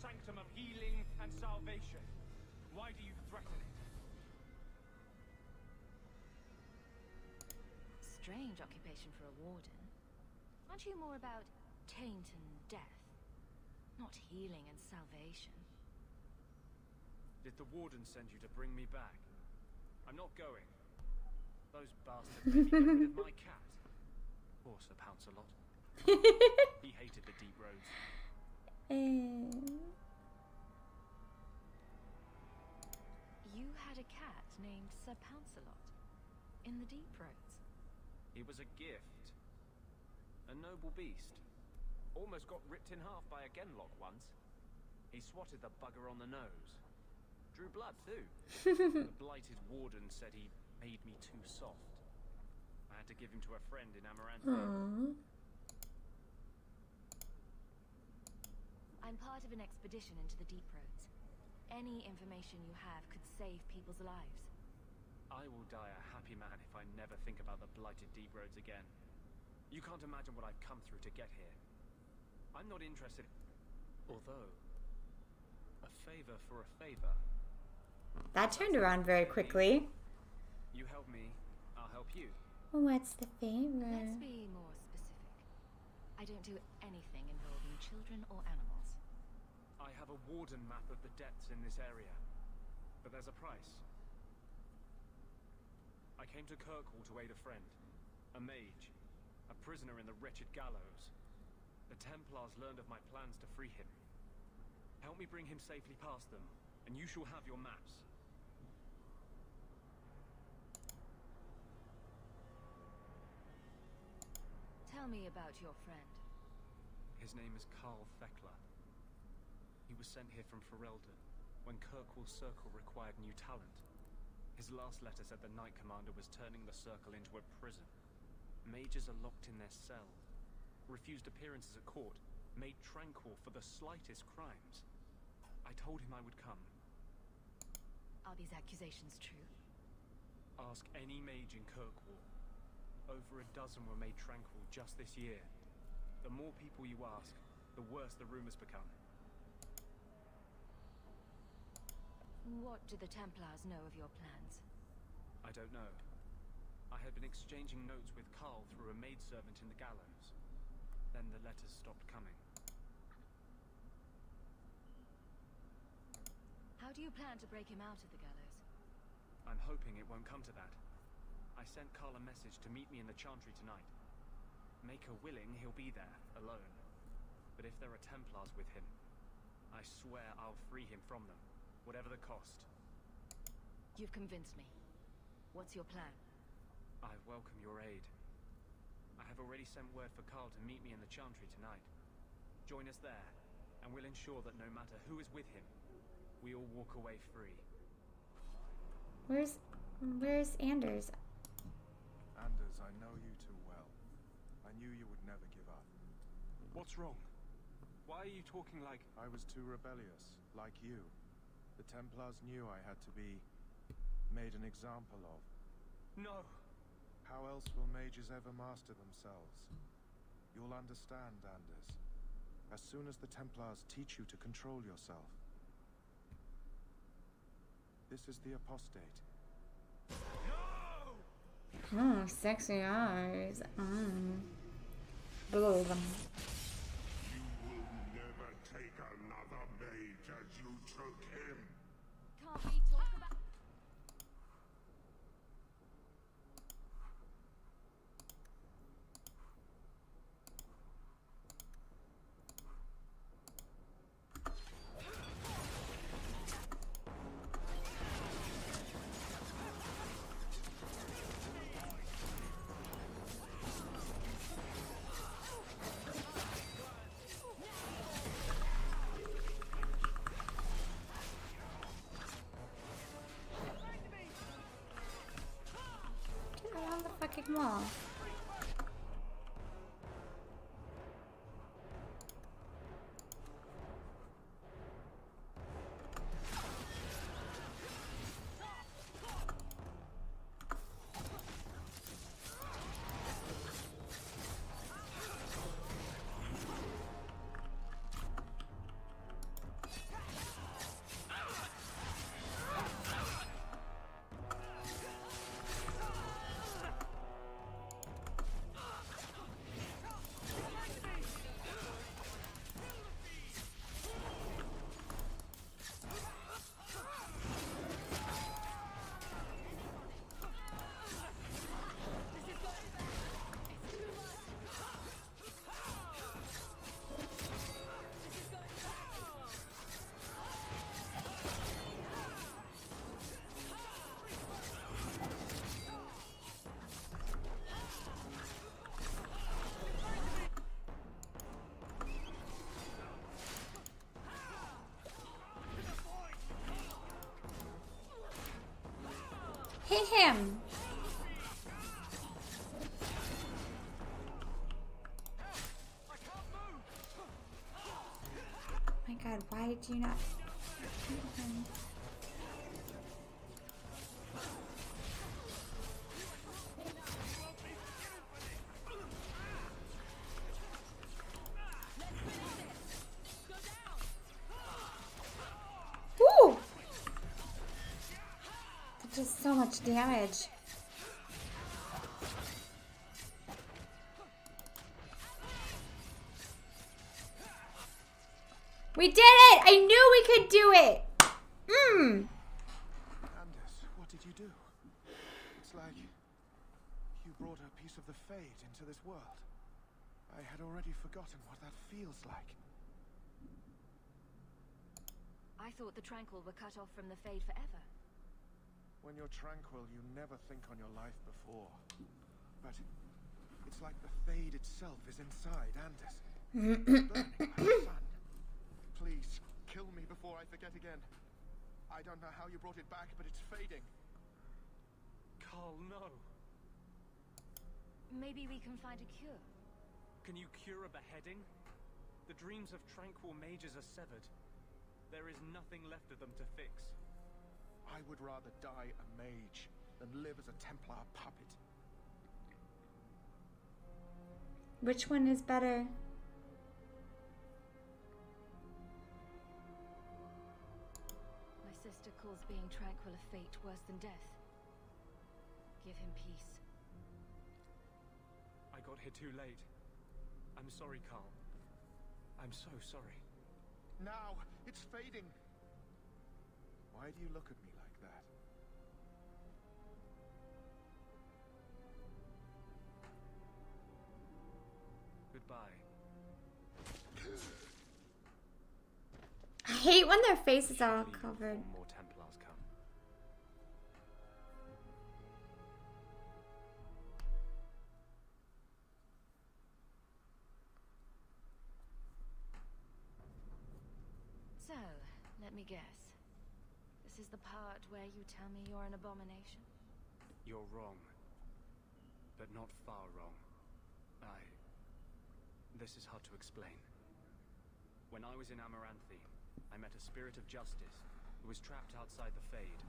sanctum of healing and salvation. Why do you threaten it? Strange occupation for a warden. Aren't you more about taint and death? Not healing and salvation. Did the warden send you to bring me back? I'm not going. Those bastards made me get rid of my cat. Poor Sir Pouncelot. He hated the deep roads. You had a cat named Sir Pouncelot in the deep roads. He was a gift. A noble beast. Almost got ripped in half by a genlock once. He swatted the bugger on the nose. Drew blood too. The blighted warden said he made me too soft. I had to give him to a friend in Amaranth. I'm part of an expedition into the deep roads. Any information you have could save people's lives. I will die a happy man if I never think about the blighted deep roads again. You can't imagine what I've come through to get here. I'm not interested. Although, a favor for a favor. That turned around very quickly. You help me, I'll help you. What's the favor? Let's be more specific. I don't do anything involving children or animals. I have a warden map of the depths in this area. But there's a price. I came to Kirkwall to aid a friend. A mage. A prisoner in the wretched gallows. The Templars learned of my plans to free him. Help me bring him safely past them, and you shall have your maps. Tell me about your friend. His name is Carl Thekla. He was sent here from Ferelden when Kirkwall's circle required new talent. His last letter said the Knight Commander was turning the circle into a prison. Mages are locked in their cell, refused appearances at court, made tranquil for the slightest crimes. I told him I would come. Are these accusations true? Ask any mage in Kirkwall. Over a dozen were made tranquil just this year. The more people you ask, the worse the rumors become. What do the Templars know of your plans? I don't know. I had been exchanging notes with Carl through a maidservant in the gallows. Then the letters stopped coming. How do you plan to break him out of the gallows? I'm hoping it won't come to that. I sent Carl a message to meet me in the Chantry tonight. Maker willing, he'll be there, alone. But if there are Templars with him, I swear I'll free him from them, whatever the cost. You've convinced me. What's your plan? I welcome your aid. I have already sent word for Carl to meet me in the Chantry tonight. Join us there, and we'll ensure that no matter who is with him, we all walk away free. Where's Anders? Anders, I know you too well. I knew you would never give up. What's wrong? Why are you talking like... I was too rebellious, like you. The Templars knew I had to be made an example of. No! How else will mages ever master themselves? You'll understand, Anders. As soon as the Templars teach you to control yourself. This is the apostate. Oh, sexy eyes. Blow them. You will never take another mage as you took him. Can't we talk about... On the fucking wall. Hit him! My god, why did you not hit him? Woo! That does so much damage. We did it! I knew we could do it! Mmm! Anders, what did you do? It's like you brought a piece of the Fade into this world. I had already forgotten what that feels like. I thought the Tranquil were cut off from the Fade forever. When you're tranquil, you never think on your life before. But it's like the Fade itself is inside Anders. Burning like the sun. Please, kill me before I forget again. I don't know how you brought it back, but it's fading. Carl, no. Maybe we can find a cure. Can you cure a beheading? The dreams of tranquil mages are severed. There is nothing left of them to fix. I would rather die a mage than live as a Templar puppet. Which one is better? My sister calls being tranquil a fate worse than death. Give him peace. I got here too late. I'm sorry, Carl. I'm so sorry. Now, it's fading. Why do you look at me like that? Goodbye. I hate when their faces are all Leave covered. before more Templars come. So, let me guess. This is the part where you tell me you're an abomination? You're wrong. But not far wrong. This is hard to explain. When I was in Amaranthi, I met a spirit of justice who was trapped outside the Fade.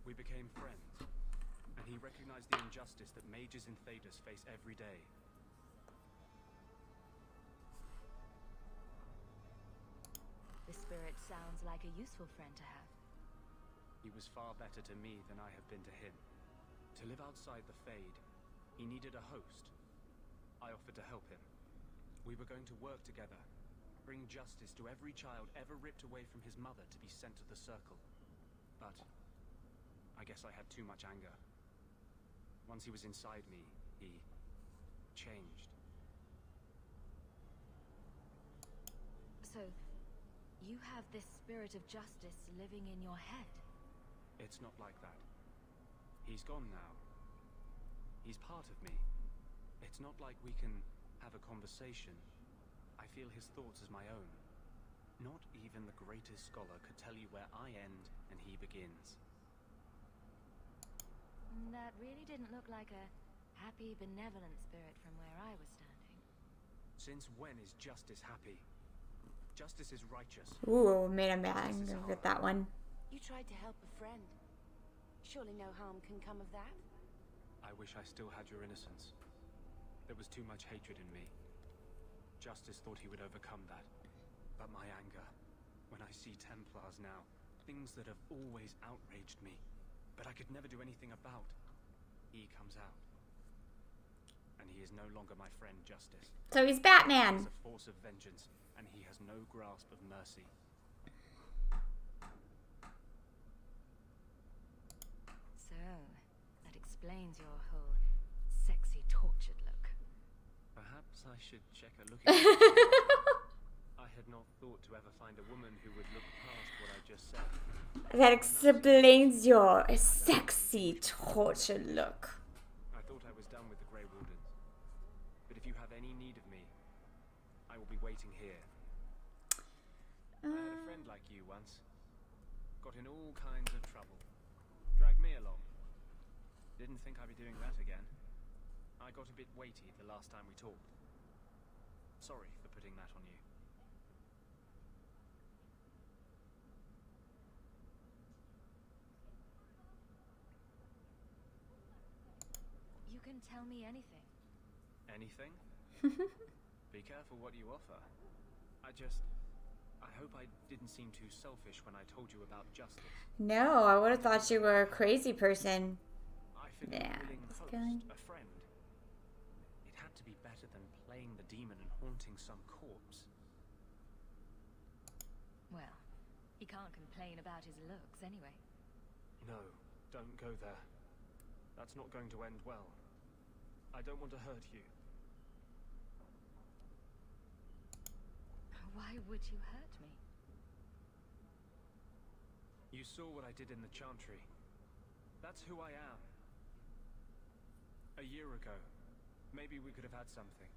We became friends, and he recognized the injustice that mages in Thedas face every day. This spirit sounds like a useful friend to have. He was far better to me than I have been to him. To live outside the Fade, he needed a host. I offered to help him. We were going to work together, bring justice to every child ever ripped away from his mother to be sent to the Circle. But I guess I had too much anger. Once he was inside me, he changed. So, you have this spirit of justice living in your head? It's not like that. He's gone now. He's part of me. It's not like we can have a conversation. I feel his thoughts as my own. Not even the greatest scholar could tell you where I end and he begins. That really didn't look like a happy, benevolent spirit from where I was standing. Since when is justice happy? Justice is righteous. Ooh, made him mad. I'm gonna get that one. You tried to help a friend. Surely no harm can come of that? I wish I still had your innocence. There was too much hatred in me. Justice thought he would overcome that. But my anger, when I see Templars now, things that have always outraged me, but I could never do anything about, he comes out. And he is no longer my friend, Justice. So he's Batman. He's a force of vengeance, and he has no grasp of mercy. So, that explains your whole sexy, tortured look. Perhaps I should check a look at you. I had not thought to ever find a woman who would look past what I just said. That explains your sexy, tortured look. I thought I was done with the Grey Wardens. But if you have any need of me, I will be waiting here. I had a friend like you once. Got in all kinds of trouble. Dragged me along. Didn't think I'd be doing that again. I got a bit weighty the last time we talked. Sorry for putting that on you. You can tell me anything. Anything? Be careful what you offer. I hope I didn't seem too selfish when I told you about justice. No, I would have thought you were a crazy person. I figured Yeah, a willing it's host, good. a friend. It had to be better than playing the demon and haunting some corpse. Well, he can't complain about his looks anyway. No, don't go there. That's not going to end well. I don't want to hurt you. Why would you hurt me? You saw what I did in the Chantry. That's who I am. A year ago, maybe we could have had something.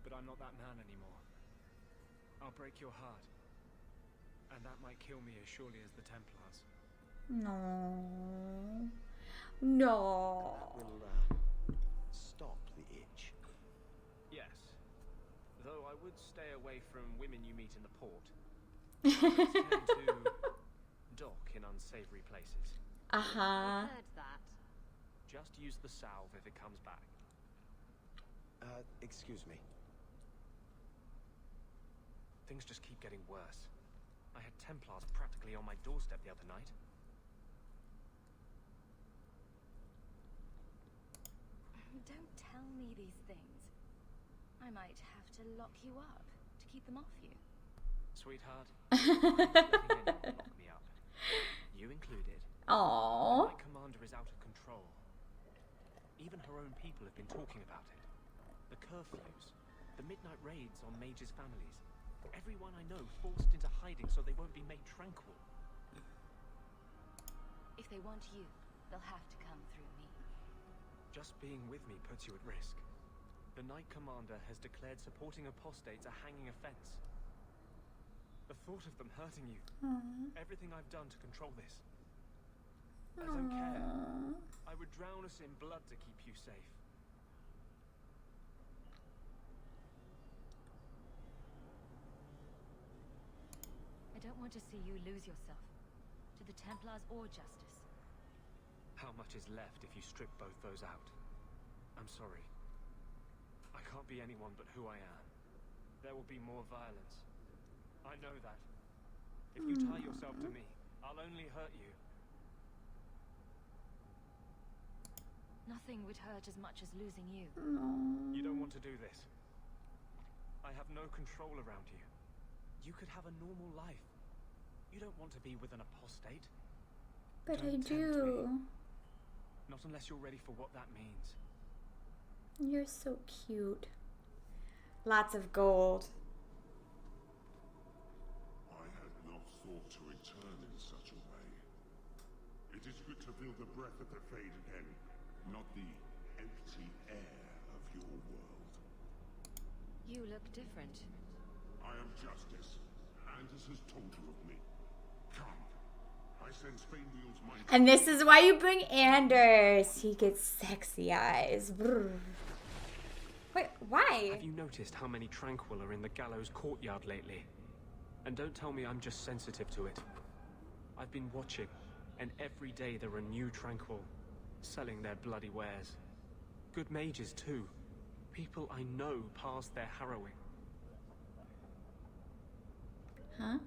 But I'm not that man anymore. I'll break your heart. And that might kill me as surely as the Templars. No. No. Will stop the itch. Yes. Though I would stay away from women you meet in the port. Tend to dock in unsavory places. Uh-huh. Heard that. Just use the salve if it comes back. Excuse me. Things just keep getting worse. I had Templars practically on my doorstep the other night. Don't tell me these things. I might have to lock you up to keep them off you. Sweetheart, I'm not letting anyone lock me up. You included. Aww. My commander is out of control. Even her own people have been talking about it. The curfews, the midnight raids on mages' families. Everyone I know forced into hiding so they won't be made tranquil. If they want you, they'll have to come through me. Just being with me puts you at risk. The Knight Commander has declared supporting apostates a hanging offense. The thought of them hurting you. Everything I've done to control this. I don't care. I would drown us in blood to keep you safe. I don't want to see you lose yourself. To the Templars or justice. How much is left if you strip both those out? I'm sorry. I can't be anyone but who I am. There will be more violence. I know that. If you tie yourself to me, I'll only hurt you. Nothing would hurt as much as losing you. You don't want to do this. I have no control around you. You could have a normal life. You don't want to be with an apostate. But Don't I tempt do. me. Not unless you're ready for what that means. You're so cute. Lots of gold. I had not thought to return in such a way. It is good to feel the breath of the Fade again, not the empty air of your world. You look different. I am Justice. Anders has told you of me. Come. I sense Fainwheel's mind. And this is why you bring Anders. He gets sexy eyes. Brr. Wait, why? Have you noticed how many Tranquil are in the gallows courtyard lately? And don't tell me I'm just sensitive to it. I've been watching, and every day there are new Tranquil, selling their bloody wares. Good mages too. People I know past their harrowing. Huh?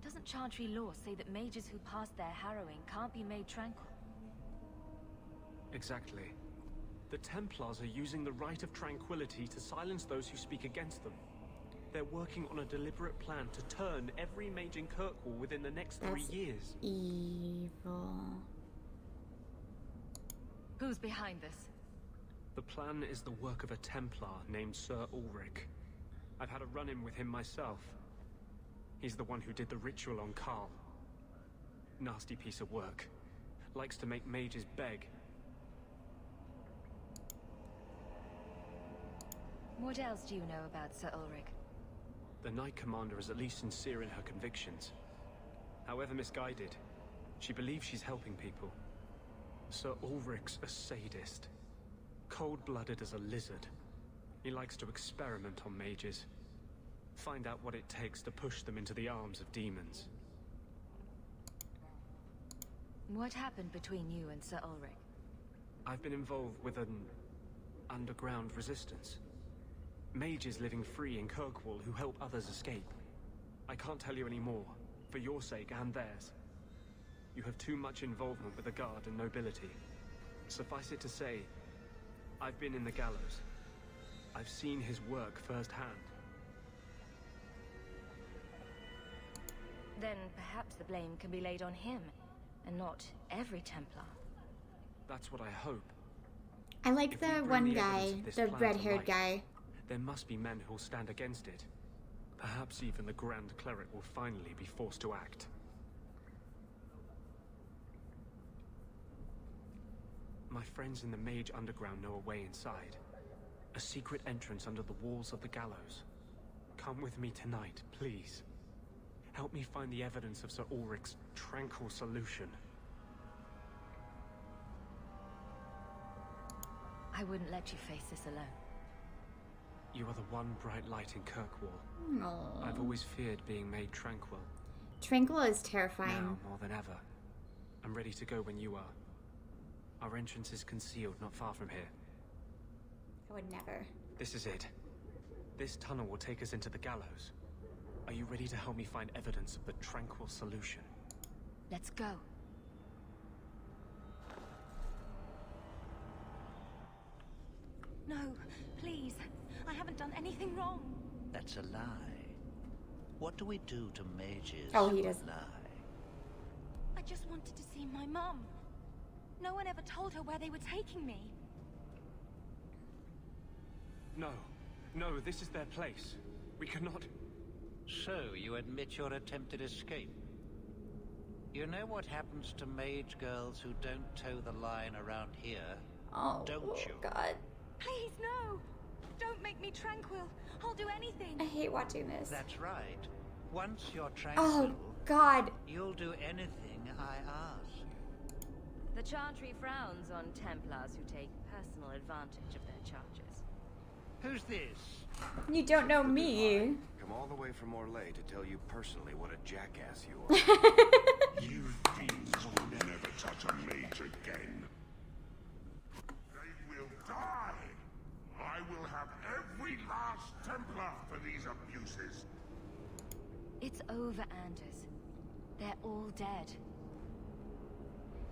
Doesn't Chantry law say that mages who pass their harrowing can't be made tranquil? Exactly. The Templars are using the right of tranquility to silence those who speak against them. They're working on a deliberate plan to turn every mage in Kirkwall within the next 3 That's years. evil. Who's behind this? The plan is the work of a Templar named Sir Ulrich. I've had a run-in with him myself. He's the one who did the ritual on Carl. Nasty piece of work. Likes to make mages beg. What else do you know about Sir Ulrich? The Knight Commander is at least sincere in her convictions. However misguided, she believes she's helping people. Sir Ulrich's a sadist. Cold-blooded as a lizard. He likes to experiment on mages. Find out what it takes to push them into the arms of demons. What happened between you and Sir Ulrich? I've been involved with an underground resistance. Mages living free in Kirkwall who help others escape. I can't tell you any more, for your sake and theirs. You have too much involvement with the Guard and nobility. Suffice it to say, I've been in the gallows. I've seen his work firsthand. Then perhaps the blame can be laid on him, and not every Templar. That's what I hope. I like If we the bring one the guy, evidence of this the plan to red-haired light, guy. There must be men who'll stand against it. Perhaps even the Grand Cleric will finally be forced to act. My friends in the Mage Underground know a way inside. A secret entrance under the walls of the gallows. Come with me tonight, please. Help me find the evidence of Sir Ulrich's tranquil solution. I wouldn't let you face this alone. You are the one bright light in Kirkwall. Aww. I've always feared being made tranquil. Tranquil is terrifying. Now more than ever. I'm ready to go when you are. Our entrance is concealed not far from here. I would never. This is it. This tunnel will take us into the gallows. Are you ready to help me find evidence of the tranquil solution? Let's go. No, please. I haven't done anything wrong. That's a lie. What do we do to mages Oh, he who doesn't. lie? I just wanted to see my mum. No one ever told her where they were taking me. No. No, this is their place. We cannot... So, you admit your attempted escape? You know what happens to mage girls who don't toe the line around here, Oh, don't you? God. Please, no! Don't make me tranquil. I'll do anything. I hate watching this. That's right. Once you're Oh, tranquil, God. you'll do anything I ask. The Chantry frowns on Templars who take personal advantage of their charges. Who's this? You don't know me. Come all the way from Orlais to tell you personally what a jackass you are. You fiends will never touch a mage again. They will die. I will have every last Templar for these abuses. It's over, Anders. They're all dead.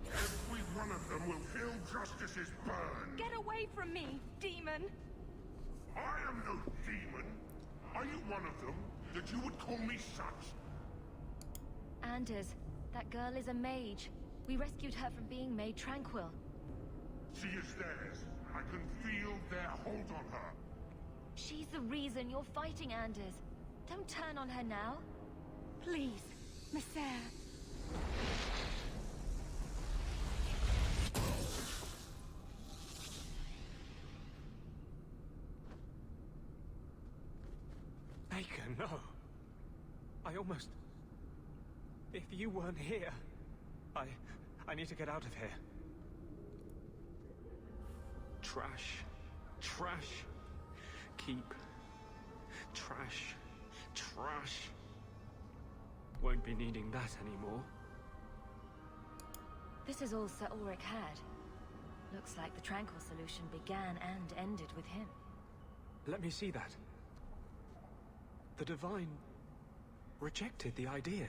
Every one of them will feel justice's burn. Get away from me, demon! I am no demon. Are you one of them, that you would call me such? Anders, that girl is a mage. We rescued her from being made tranquil. She is theirs. I can feel their hold on her. She's the reason you're fighting, Anders. Don't turn on her now. Please, Messer. Baker, no. I almost... If you weren't here... I need to get out of here. Trash. Trash. Keep. Trash. Trash. Won't be needing that anymore. This is all Sir Ulrich had. Looks like the tranquil solution began and ended with him. Let me see that. The Divine rejected the idea.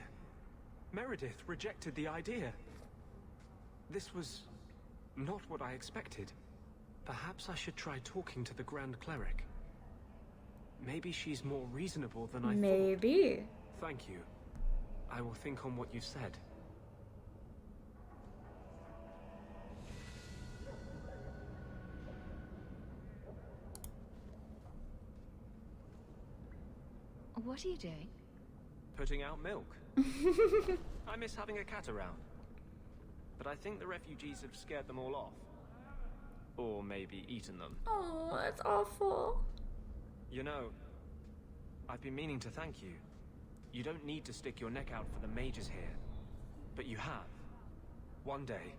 Meredith rejected the idea. This was not what I expected. Perhaps I should try talking to the Grand Cleric. Maybe she's more reasonable than I thought. Maybe. Thank you. I will think on what you said. What are you doing? Putting out milk. I miss having a cat around. But I think the refugees have scared them all off. Or maybe eaten them. Oh, that's awful. You know, I've been meaning to thank you. You don't need to stick your neck out for the mages here. But you have. One day.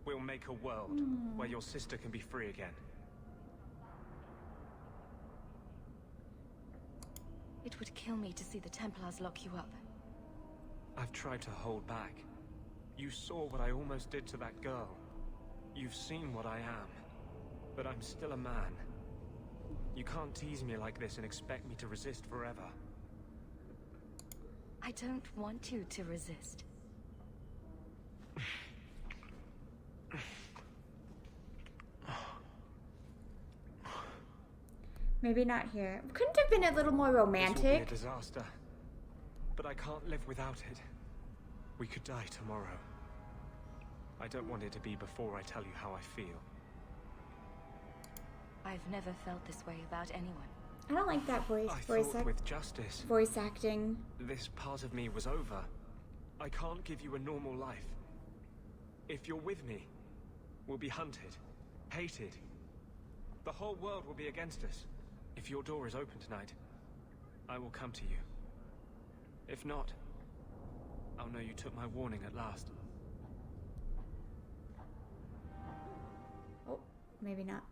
We'll make a world where your sister can be free again. It would kill me to see the Templars lock you up. I've tried to hold back. You saw what I almost did to that girl. You've seen what I am. But I'm still a man. You can't tease me like this and expect me to resist forever. I don't want you to resist. Maybe not here. Couldn't have been a little more This will romantic. be a disaster. But I can't live without it. We could die tomorrow. I don't want it to be before I tell you how I feel. I've never felt this way about anyone. I don't like that voice. I Voice thought with justice, voice acting. this part of me was over. I can't give you a normal life. If you're with me, we'll be hunted, hated. The whole world will be against us. If your door is open tonight, I will come to you. If not, I'll know you took my warning at last. Oh, maybe not.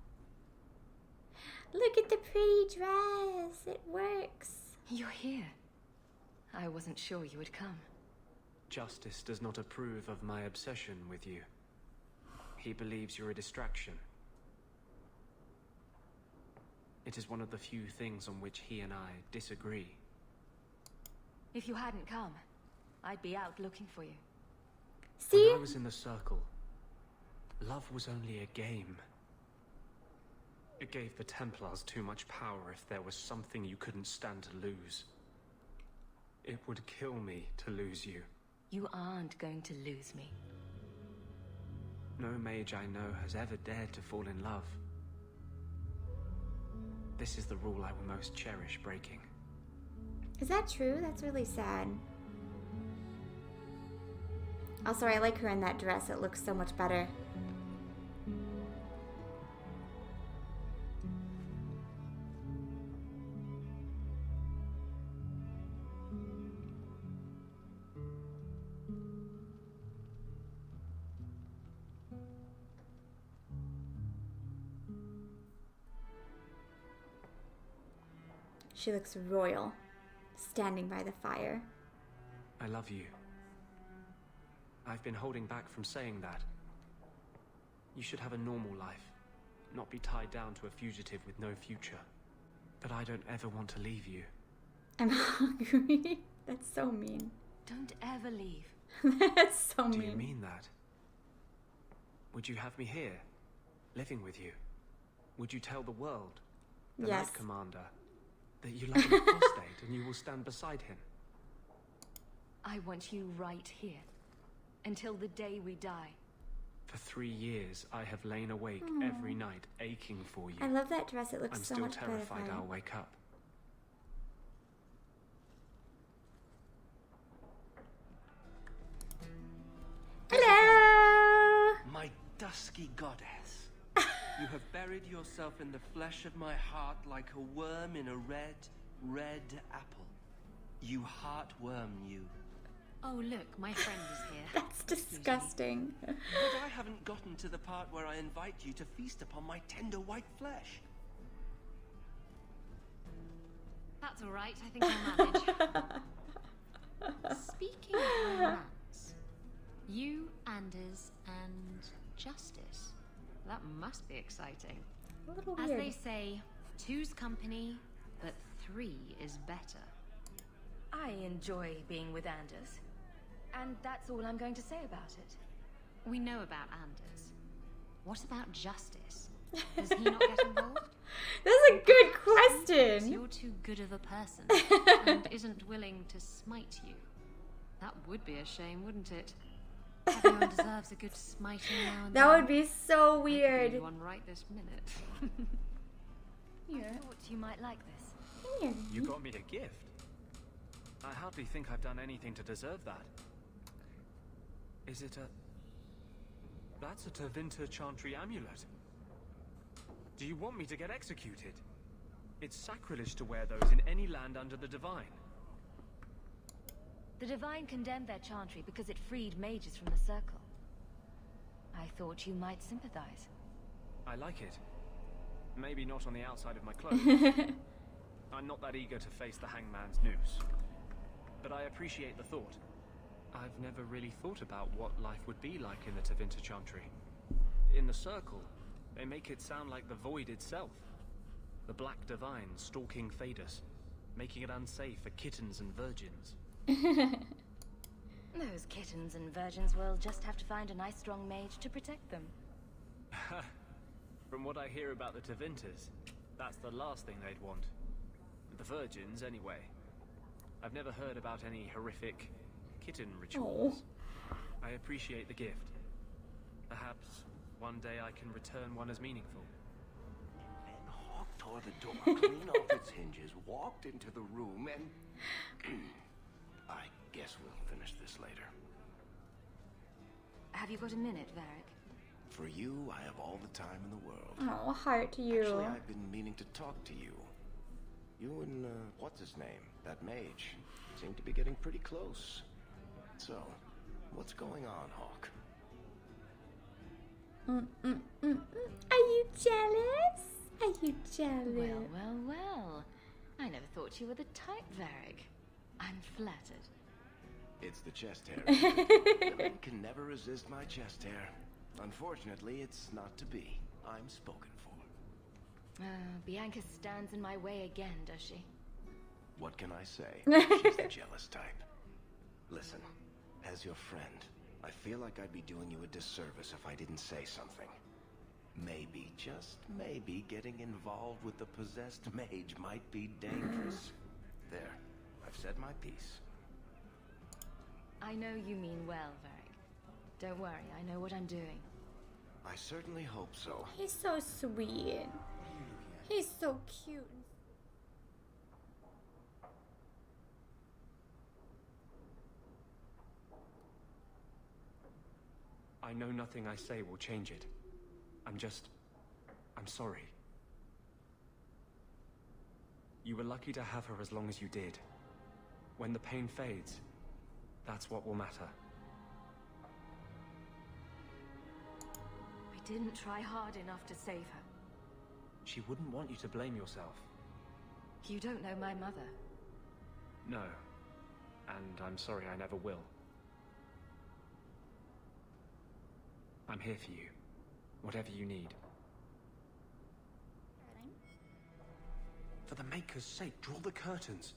Look at the pretty dress. It works. You're here. I wasn't sure you would come. Justice does not approve of my obsession with you. He believes you're a distraction. It is one of the few things on which he and I disagree. If you hadn't come, I'd be out looking for you. See? When I was in the circle, love was only a game. It gave the Templars too much power if there was something you couldn't stand to lose. It would kill me to lose you. You aren't going to lose me. No mage I know has ever dared to fall in love. This is the rule I will most cherish breaking. Is that true? That's really sad. Also, I like her in that dress. It looks so much better. She looks royal, standing by the fire. I love you. I've been holding back from saying that. You should have a normal life, not be tied down to a fugitive with no future. But I don't ever want to leave you. I'm hungry. That's so mean. Don't ever leave. That's so mean. Do you mean that? Would you have me here, living with you? Would you tell the world, the Yes. Knight Commander, that you love an apostate and you will stand beside him? I want you right here. Until the day we die. For 3 years, I have lain awake every night, aching for you. I love that dress. It looks I'm so still much better. terrified I'll wake up. Hello! My dusky goddess, you have buried yourself in the flesh of my heart like a worm in a red, red apple. You heartworm, you. Oh, look, my friend is here. That's disgusting. But I haven't gotten to the part where I invite you to feast upon my tender white flesh. That's all right. I think I'll manage. Speaking of romance, you, Anders, and Justice. That must be exciting. A little As weird. they say, two's company, but three is better. I enjoy being with Anders. And that's all I'm going to say about it. We know about Anders. What about Justice? Does he not get involved? That's a good Perhaps question. you're too good of a person and isn't willing to smite you. That would be a shame, wouldn't it? Everyone deserves a good smiting now and That then. would be so I could weird. do you one right this minute. I thought you might like this. Here. You got me a gift. I hardly think I've done anything to deserve that. Is it a... That's a Tevinter Chantry amulet. Do you want me to get executed? It's sacrilege to wear those in any land under the Divine. The Divine condemned their chantry because it freed mages from the Circle. I thought you might sympathize. I like it. Maybe not on the outside of my clothes. I'm not that eager to face the hangman's noose. But I appreciate the thought. I've never really thought about what life would be like in the Tevinter Chantry. In the Circle, they make it sound like the Void itself. The Black Divine stalking Thedas, making it unsafe for kittens and virgins. Those kittens and virgins will just have to find a nice strong mage to protect them. From what I hear about the Tevinters, that's the last thing they'd want. The virgins, anyway. I've never heard about any horrific kitten rituals. I appreciate the gift. Perhaps one day I can return one as meaningful. And Hawk tore the door clean off its hinges, walked into the room, and... I guess we'll finish this later. Have you got a minute, Varric? For you, I have all the time in the world. Oh, heart to you. Actually, I've been meaning to talk to you. You and, what's his name? That mage. Seem to be getting pretty close. So, what's going on, Hawk? Are you jealous? Are you jealous? Well. I never thought you were the type, Varric. I'm flattered. It's the chest hair. Women can never resist my chest hair. Unfortunately, it's not to be. I'm spoken for. Bianca stands in my way again, does she? What can I say? She's the jealous type. Listen, as your friend, I feel like I'd be doing you a disservice if I didn't say something. Maybe, just maybe, getting involved with the possessed mage might be dangerous. There, I've said my piece. I know you mean well, Varric. Don't worry, I know what I'm doing. I certainly hope so. He's so sweet. He's so cute. I know nothing I say will change it. I'm sorry. You were lucky to have her as long as you did. When the pain fades, that's what will matter. I didn't try hard enough to save her. She wouldn't want you to blame yourself. You don't know my mother. No. And I'm sorry I never will. I'm here for you. Whatever you need. For the Maker's sake, draw the curtains.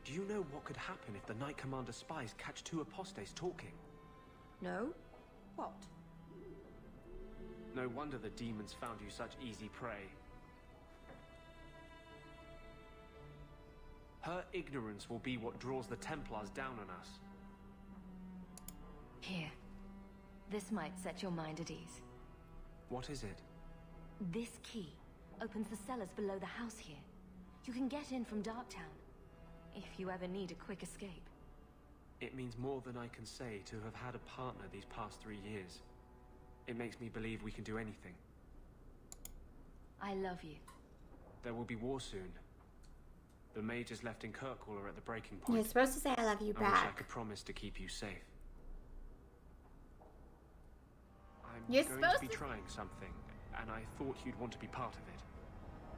Do you know what could happen if the Knight Commander's spies catch two apostates talking? No? What? No wonder the demons found you such easy prey. Her ignorance will be what draws the Templars down on us. Here. This might set your mind at ease. What is it? This key opens the cellars below the house here. You can get in from Darktown, if you ever need a quick escape. It means more than I can say to have had a partner these past 3 years. It makes me believe we can do anything. I love you. There will be war soon. The mages left in Kirkwall are at the breaking point. You're supposed to say I love you I wish I back. could promise to keep you safe. I'm You're going supposed to be to- trying something, and I thought you'd want to be part of it.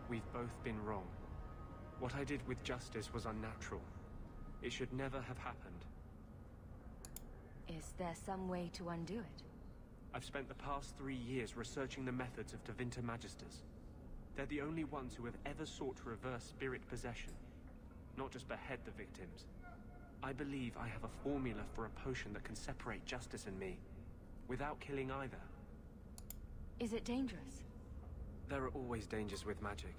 We've both been wrong. What I did with Justice was unnatural. It should never have happened. Is there some way to undo it? I've spent the past 3 years researching the methods of Tevinter Magisters. They're the only ones who have ever sought to reverse spirit possession, not just behead the victims. I believe I have a formula for a potion that can separate Justice and me, without killing either. Is it dangerous? There are always dangers with magic.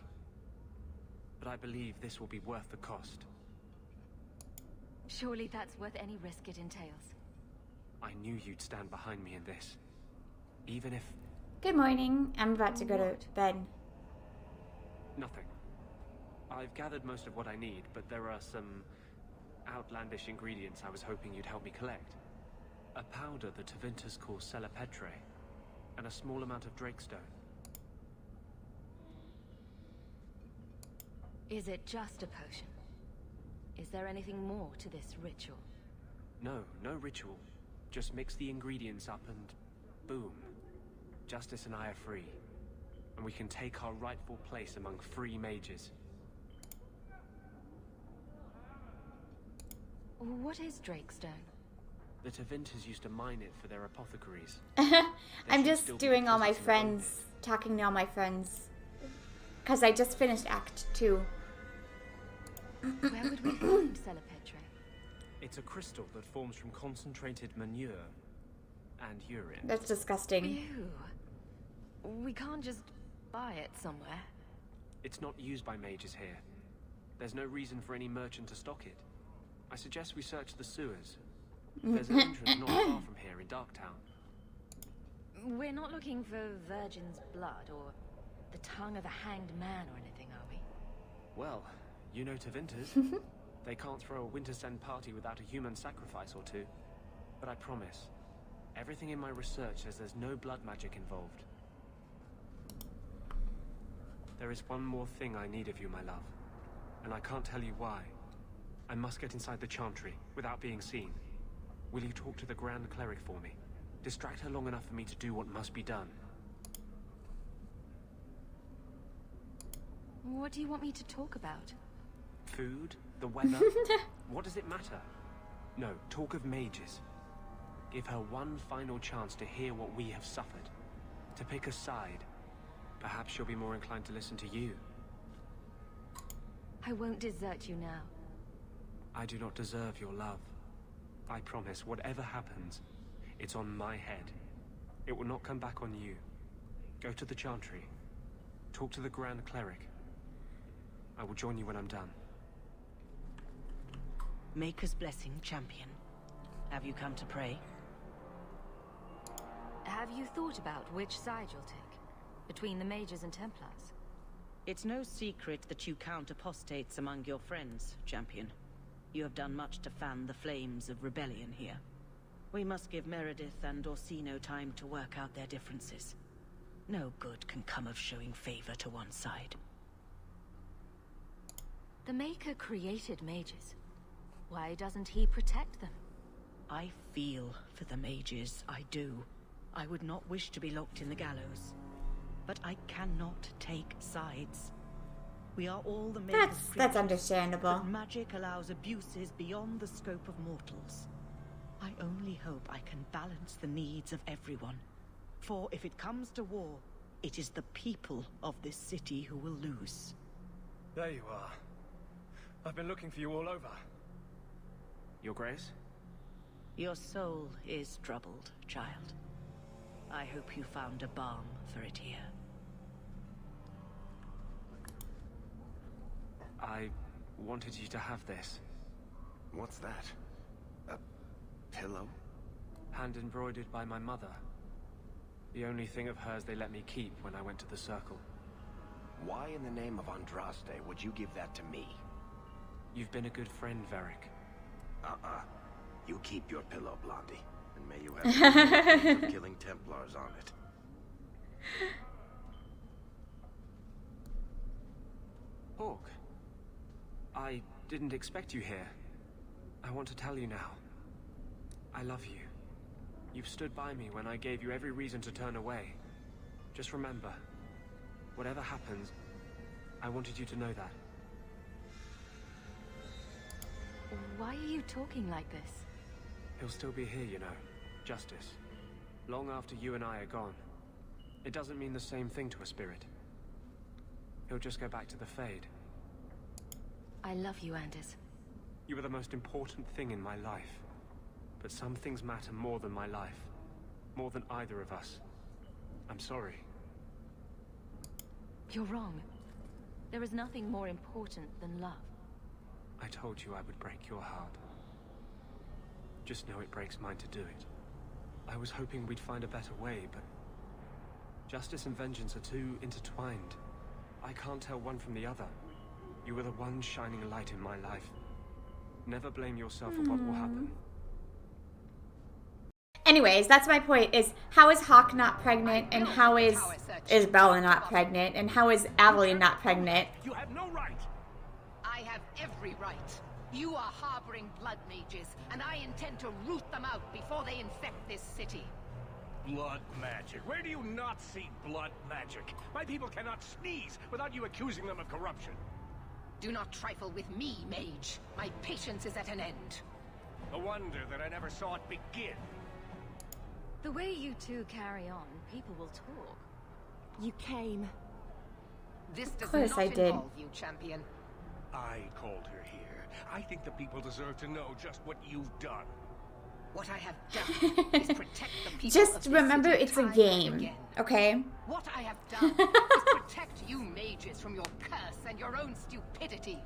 But I believe this will be worth the cost. Surely that's worth any risk it entails. I knew you'd stand behind me in this. Even if... Good morning. I'm about to go to bed. Nothing. I've gathered most of what I need, but there are some outlandish ingredients I was hoping you'd help me collect. A powder the Tevinters call Celepetre, and a small amount of Drakestone. Is it just a potion? Is there anything more to this ritual? No ritual. Just mix the ingredients up and boom, Justice and I are free, and we can take our rightful place among free mages. What is Drakestone? The Tevinters used to mine it for their apothecaries. I'm just doing all my friends, talking to all my friends. Because I just finished Act 2. Where would we find Celepetre? It's a crystal that forms from concentrated manure and urine. That's disgusting. Ew. We can't just buy it somewhere. It's not used by mages here. There's no reason for any merchant to stock it. I suggest we search the sewers. There's an entrance not far from here in Darktown. We're not looking for virgin's blood or the tongue of a hanged man or anything, are we? Well, you know Tevinters. They can't throw a winter send party without a human sacrifice or two. But I promise, everything in my research says there's no blood magic involved. There is one more thing I need of you, my love. And I can't tell you why. I must get inside the Chantry without being seen. Will you talk to the Grand Cleric for me? Distract her long enough for me to do what must be done. What do you want me to talk about? Food? The weather? What does it matter? No, talk of mages. Give her one final chance to hear what we have suffered. To pick a side. Perhaps she'll be more inclined to listen to you. I won't desert you now. I do not deserve your love. I promise, whatever happens, it's on my head. It will not come back on you. Go to the Chantry. Talk to the Grand Cleric. I will join you when I'm done. Maker's blessing, champion. Have you come to pray? Have you thought about which side you'll take? Between the mages and Templars? It's no secret that you count apostates among your friends, champion. You have done much to fan the flames of rebellion here. We must give Meredith and Orsino time to work out their differences. No good can come of showing favor to one side. The Maker created mages. Why doesn't he protect them? I feel for the mages, I do. I would not wish to be locked in the gallows. But I cannot take sides. We are all the Maker's That's understandable. But magic allows abuses beyond the scope of mortals. I only hope I can balance the needs of everyone. For if it comes to war, it is the people of this city who will lose. There you are. I've been looking for you all over. Your Grace? Your soul is troubled, child. I hope you found a balm for it here. I wanted you to have this. What's that? A pillow? Hand embroidered by my mother. The only thing of hers they let me keep when I went to the Circle. Why in the name of Andraste would you give that to me? You've been a good friend, Varric. You keep your pillow, Blondie. And may you have the of killing Templars on it. Hawk. I didn't expect you here. I want to tell you now. I love you. You've stood by me when I gave you every reason to turn away. Just remember, whatever happens, I wanted you to know that. Why are you talking like this? He'll still be here, you know. Justice. Long after you and I are gone. It doesn't mean the same thing to a spirit. He'll just go back to the Fade. I love you, Anders. You were the most important thing in my life. But some things matter more than my life. More than either of us. I'm sorry. You're wrong. There is nothing more important than love. I told you I would break your heart. Just know it breaks mine to do it. I was hoping we'd find a better way, but... justice and vengeance are too intertwined. I can't tell one from the other. You were the one shining light in my life. Never blame yourself for what will happen. Anyways, that's my point, is how is Hawk not pregnant, and how is Bella not pregnant, and how is Aveline not pregnant? You have no right! I have every right. You are harboring blood mages, and I intend to root them out before they infect this city. Blood magic. Where do you not see blood magic? My people cannot sneeze without you accusing them of corruption. Do not trifle with me, mage. My patience is at an end. A wonder that I never saw it begin. The way you two carry on, people will talk. You came. This does course not I did. involve you, champion. I called her here. I think the people deserve to know just what you've done. What I have done is protect the people Just of this remember city it's a time and game, again. okay? What I have done is protect you mages from your curse and your own stupidity.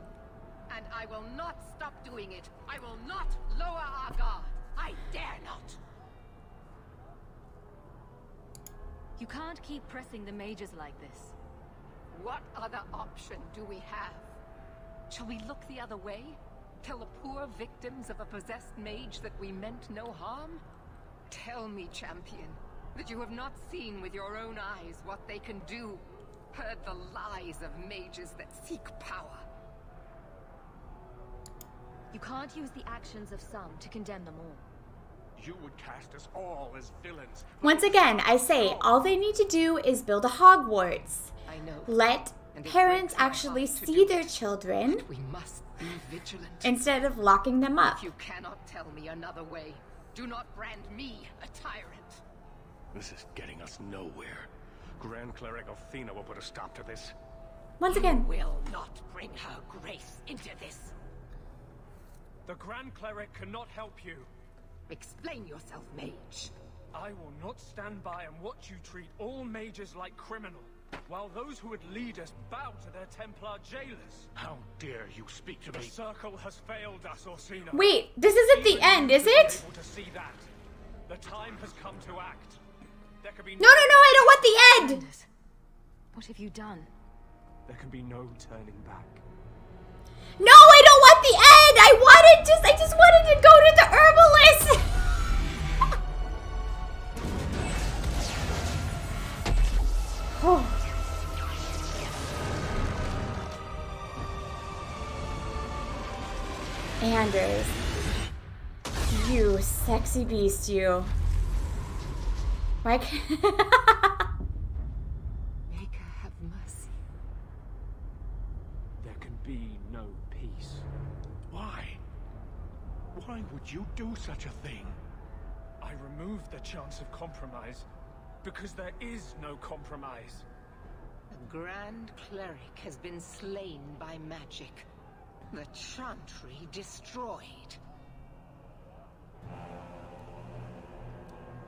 And I will not stop doing it. I will not lower our guard. I dare not. You can't keep pressing the mages like this. What other option do we have? Shall we look the other way? Tell the poor victims of a possessed mage that we meant no harm? Tell me, champion, that you have not seen with your own eyes what they can do. Heard the lies of mages that seek power. You can't use the actions of some to condemn them all. You would cast us all as villains. Once again, I say, all they need to do is build a Hogwarts. I know. Let parents actually see their children We must be vigilant. instead of locking them up. If you cannot tell me another way, do not brand me a tyrant. This is getting us nowhere. Grand Cleric Othina will put a stop to this. Once again, You will not bring her grace into this. The Grand Cleric cannot help you. Explain yourself, mage. I will not stand by and watch you treat all mages like criminal, while those who would lead us bow to their Templar jailers. How dare you speak to The me? Circle has failed us, Orsino. wait, this isn't the end, is it? Able to see that. The time has come to act. There can be No, I don't want the end! What have you done? There can be no turning back. No, I don't want the end! I just wanted to go to the herbalist! Oh. Anders. You sexy beast, you. Why can't... Make her have mercy. There can be no peace. Why? Why would you do such a thing? I removed the chance of compromise because there is no compromise. The Grand Cleric has been slain by magic. The Chantry destroyed.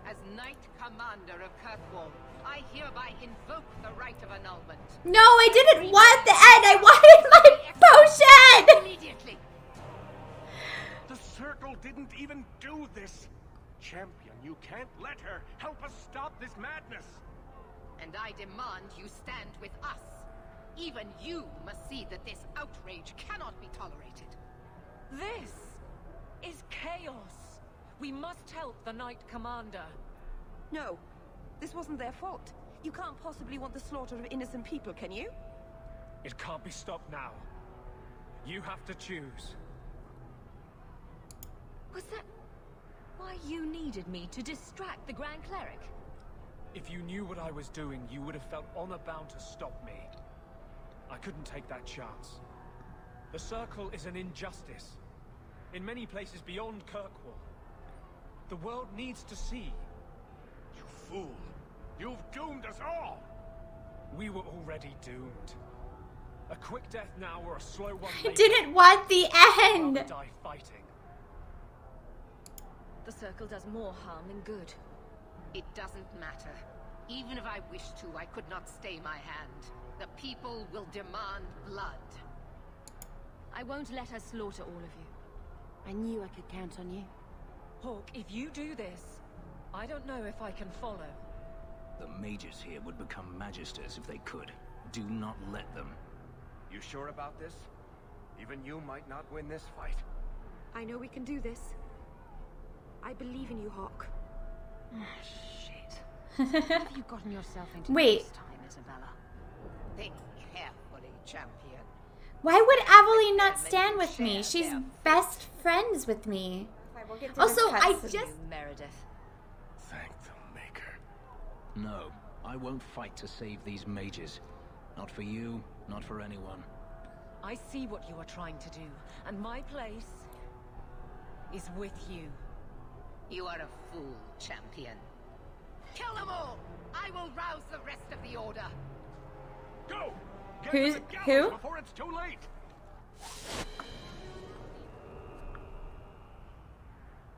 As Knight Commander of Kirkwall, I hereby invoke the right of annulment. No, I didn't want the end! I wanted my potion! Immediately. The Circle didn't even do this. Champion, you can't let her. Help us stop this madness. And I demand you stand with us. Even you must see that this outrage cannot be tolerated. This is chaos. We must help the Knight Commander. No, this wasn't their fault. You can't possibly want the slaughter of innocent people, can you? It can't be stopped now. You have to choose. Was that why you needed me to distract the Grand Cleric? If you knew what I was doing, you would have felt honor-bound to stop me. I couldn't take that chance. The Circle is an injustice. In many places beyond Kirkwall. The world needs to see. You fool. You've doomed us all. We were already doomed. A quick death now or a slow one I later. didn't want the end! Rather die fighting. The Circle does more harm than good. It doesn't matter. Even if I wished to, I could not stay my hand. The people will demand blood. I won't let her slaughter all of you. I knew I could count on you. Hawk, if you do this, I don't know if I can follow. The mages here would become magisters if they could. Do not let them. You sure about this? Even you might not win this fight. I know we can do this. I believe in you, Hawk. Shit. What have you gotten yourself into Wait. this time, Isabella? Think carefully, champion. Why would Aveline not stand with me? She's best friends with me. Also, I just... Meredith. Thank the Maker. No, I won't fight to save these mages. Not for you, not for anyone. I see what you are trying to do, and my place is with you. You are a fool, champion. Kill them all! I will rouse the rest of the Order. Go! Get Who's to the gallows who? before it's too late!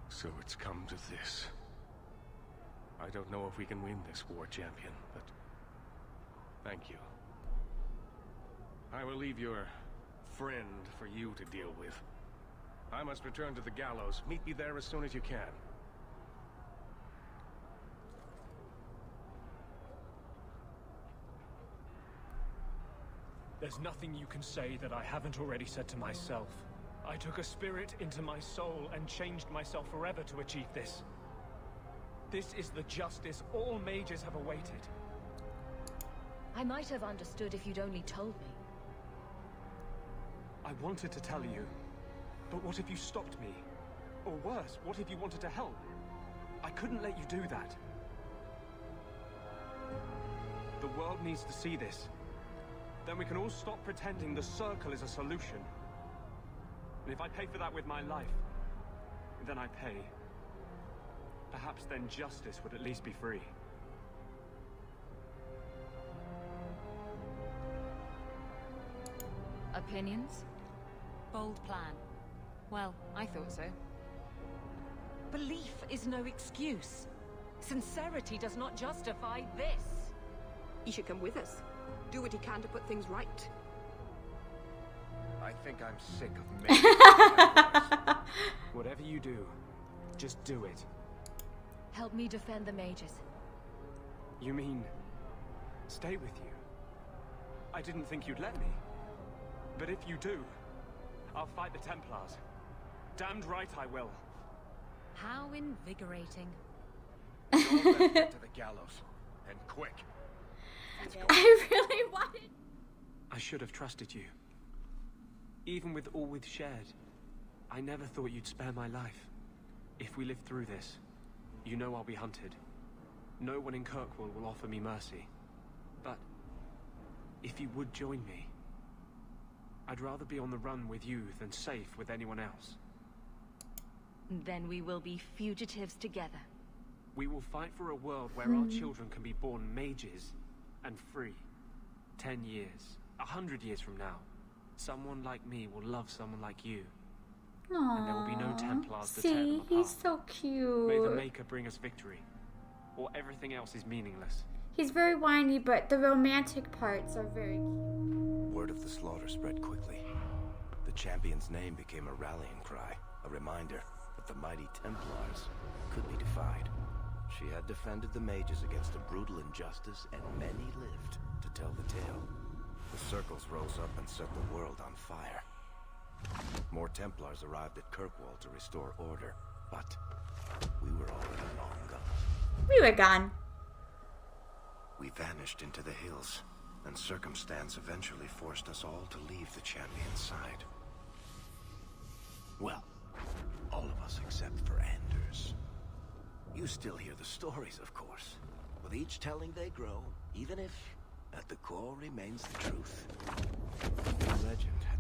So it's come to this. I don't know if we can win this war, champion, but thank you. I will leave your friend for you to deal with. I must return to the gallows. Meet me there as soon as you can. There's nothing you can say that I haven't already said to myself. I took a spirit into my soul and changed myself forever to achieve this. This is the justice all mages have awaited. I might have understood if you'd only told me. I wanted to tell you, but what if you stopped me? Or worse, what if you wanted to help? I couldn't let you do that. The world needs to see this. Then we can all stop pretending the circle is a solution. And if I pay for that with my life, then I pay. Perhaps then justice would at least be free. Opinions? Bold plan. Well, I thought so. Belief is no excuse. Sincerity does not justify this. You should come with us. Do what he can to put things right. I think I'm sick of making Whatever you do, just do it. Help me defend the mages. You mean, stay with you? I didn't think you'd let me. But if you do, I'll fight the Templars. Damned right I will. How invigorating. All that get to the gallows. And quick. I really wanted... I should have trusted you. Even with all we've shared, I never thought you'd spare my life. If we live through this, you know I'll be hunted. No one in Kirkwall will offer me mercy. But if you would join me, I'd rather be on the run with you than safe with anyone else. Then we will be fugitives together. We will fight for a world where our children can be born mages and free. 10 years, 100 years from now, someone like me will love someone like you. Aww. And there will be no Templars to tear them See, apart. he's so cute. May the Maker bring us victory, or everything else is meaningless. He's very whiny, but the romantic parts are very cute. Word of the slaughter spread quickly. The champion's name became a rallying cry, a reminder that the mighty Templars could be defied. She had defended the mages against a brutal injustice, and many lived to tell the tale. The circles rose up and set the world on fire. More Templars arrived at Kirkwall to restore order, but we were already long gone. We were gone. We vanished into the hills, and circumstance eventually forced us all to leave the champion's side. Well, all of us except for Anders. You still hear the stories, of course. With each telling they grow, even if at the core remains the truth. The legend had